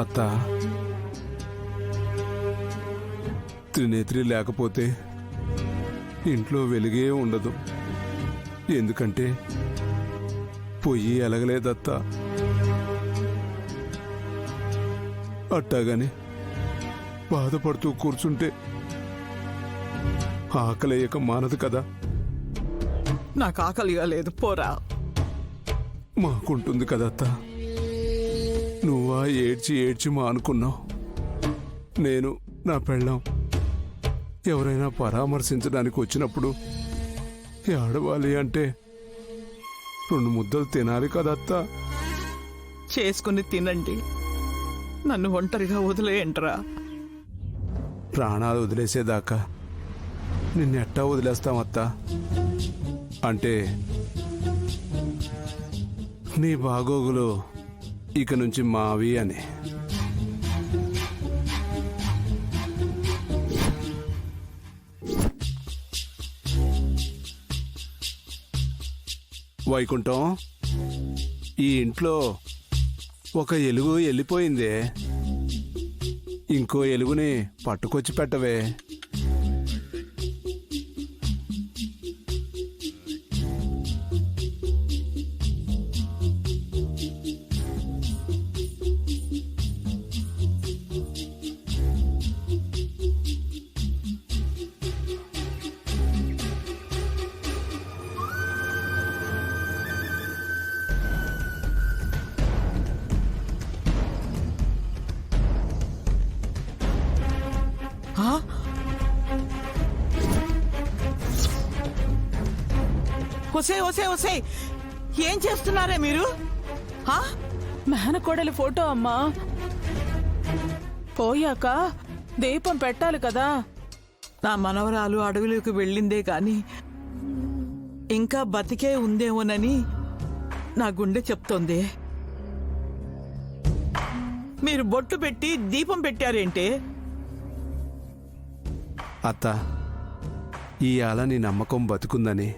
అత్త, త్రినేత్రి లేకపోతే ఇంట్లో వెలుగే ఉండదు. ఎందుకంటే పొయ్యి ఎలగలేదత్త. అట్టాగాని బాధపడుతూ కూర్చుంటే ఆకలేయక మానదు కదా. నాకు ఆకలిగా లేదు, పోరా. మాకుంటుంది కదత్త. నువ్వా ఏడ్చి ఏడ్చి మా అనుకున్నావు. నేను, నా పెళ్ళాం ఎవరైనా పరామర్శించడానికి వచ్చినప్పుడు ఏడవాలి అంటే 2 ముద్దలు తినాలి కదత్తా. చేసుకుని తినండి, నన్ను ఒంటరిగా వదిలేయంట్రా. ప్రాణాలు వదిలేసేదాకా నిన్నెట్టా వదిలేస్తామత్తా? అంటే నీ బాగోగులు ఇక నుంచి మావి అని. వైకుంఠం, ఈ ఇంట్లో ఒక ఎలుగు వెళ్ళిపోయిందే. ఇంకో ఎలుగుని పట్టుకొచ్చి పెట్టవే. ఒసే ఒసే ఒసే, ఏం చేస్తున్నారే మీరు? మేనకోడలి ఫోటో అమ్మా. పోయాక దీపం పెట్టాలి కదా. నా మనవరాలు అడవిలోకి వెళ్ళిందే కాని ఇంకా బతికే ఉందేమోనని నా గుండె చెప్తోంది. మీరు బొట్టు పెట్టి దీపం పెట్టారేంటే? అత్త, ఇయాల నీ నమ్మకం బతుకుందని,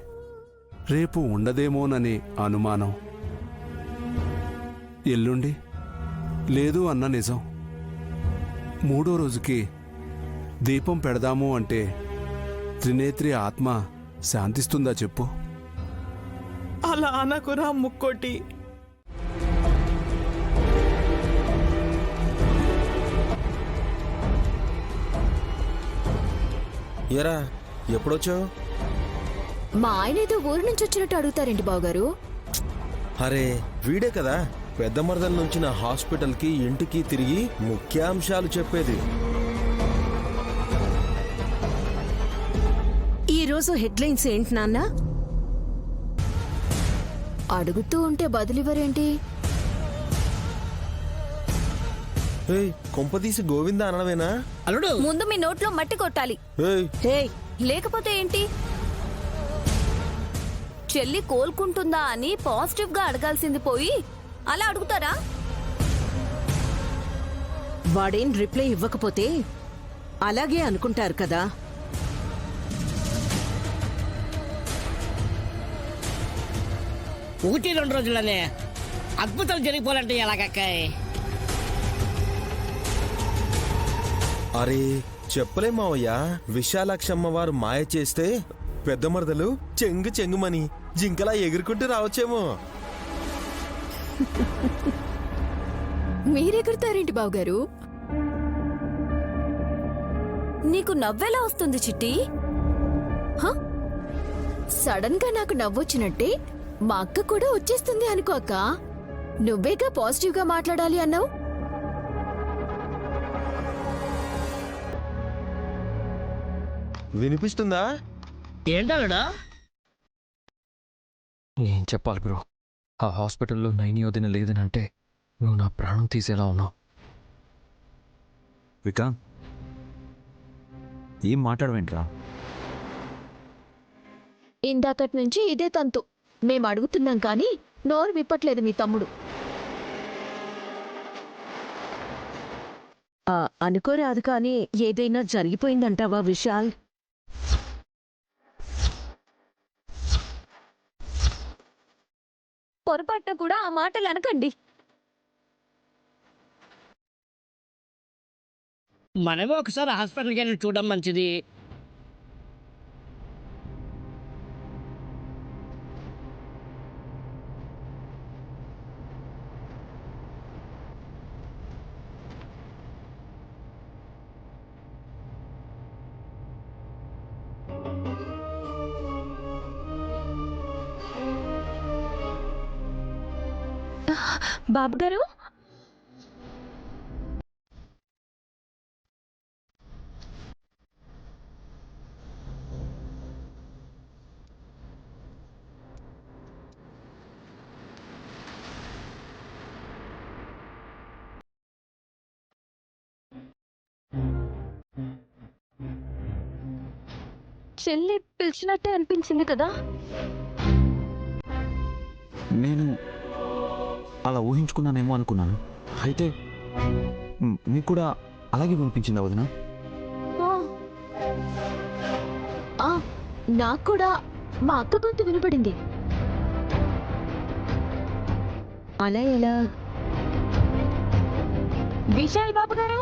రేపు ఉండదేమోనని అనుమానం. ఎల్లుండి లేదు అన్న నిజం. 3వ రోజుకి దీపం పెడదాము అంటే త్రినేత్రి ఆత్మ శాంతిస్తుందా చెప్పు? అలా అనకురా ముక్కోటి. ఎరా, ఎప్పుడొచ్చావు? మా ఆయన ఏదో ఊరు నుంచి వచ్చినట్టు అడుగుతారేంటి బావగారు? అరే, వీడే కదా పెద్ద మరదల నుంచి నా హాస్పిటల్కి ఇంటికి తిరిగి ముఖ్యాంశాలు చెప్పేది. ఈరోజు హెడ్లైన్స్ ఏంటి నాన్న? అడుగుతూ ఉంటే బదులివ్వరేంటి? కొంపదీసి గోవింద అనడమేనా? ముందు మీ నోట్లో మట్టి కొట్టాలి. లేకపోతే ఏంటి? చెల్లి కోలుకుంటుందా అని పాజిటివ్ గా అడగాల్సింది పోయి అలా అడుగుతారా? వాడేం రిప్లై ఇవ్వకపోతే అలాగే అనుకుంటారు కదా. 1-2 రోజుల్లోనే అద్భుతాలు జరిగిపోవాలంటే ఎలాగక్కాయ్? అరే చెప్పలే మావయ్య, విశాలాక్షమ్మ వారు మాయ చేస్తే పెద్ద మరదలు చెంగు చెంగుమని జింకలా ఎగురుకుంటూ రావచ్చేమో. మీరెగురుతారేంటి బావగారు? నీకు నవ్వెలా వస్తుంది చిట్టి? సడన్ గా నాకు నవ్వొచ్చినట్టే మా అక్క కూడా వచ్చేస్తుంది అనుకో అక్క. నువ్వేగా పాజిటివ్ గా మాట్లాడాలి అన్నావు. వినిపిస్తుందా? ఏంటా? ఏం చెప్పాలి బ్రో? ఆ హాస్పిటల్లో నైని వదిన లేదని అంటే నువ్వు నా ప్రాణం తీసేలా ఉన్నావు. వికాంత్, ఏం మాట్లాడవేంట్రా? ఇందాకటి నుంచి ఇదే తంతు. మేం అడుగుతున్నాం కానీ నోరు విప్పట్లేదు మీ తమ్ముడు. అనుకోరాదు కానీ ఏదైనా జరిగిపోయిందంటావా విశాల్? పొరపాటున కూడా ఆ మాటలు అనకండి. మనమే ఒకసారి హాస్పిటల్కి వెళ్ళి చూడడం మంచిది. బాబు గారు చెల్లి పిలిచినట్టే అనిపించింది కదా. నేను అలా ఊహించుకున్నానేమో అనుకున్నాను. అయితే నీకు కూడా అలాగే వినిపించిందా వదిన? నాకు కూడా మా అక్క గొంతు వినపడింది. అలా ఎలా? విశాల్ బాబు గారు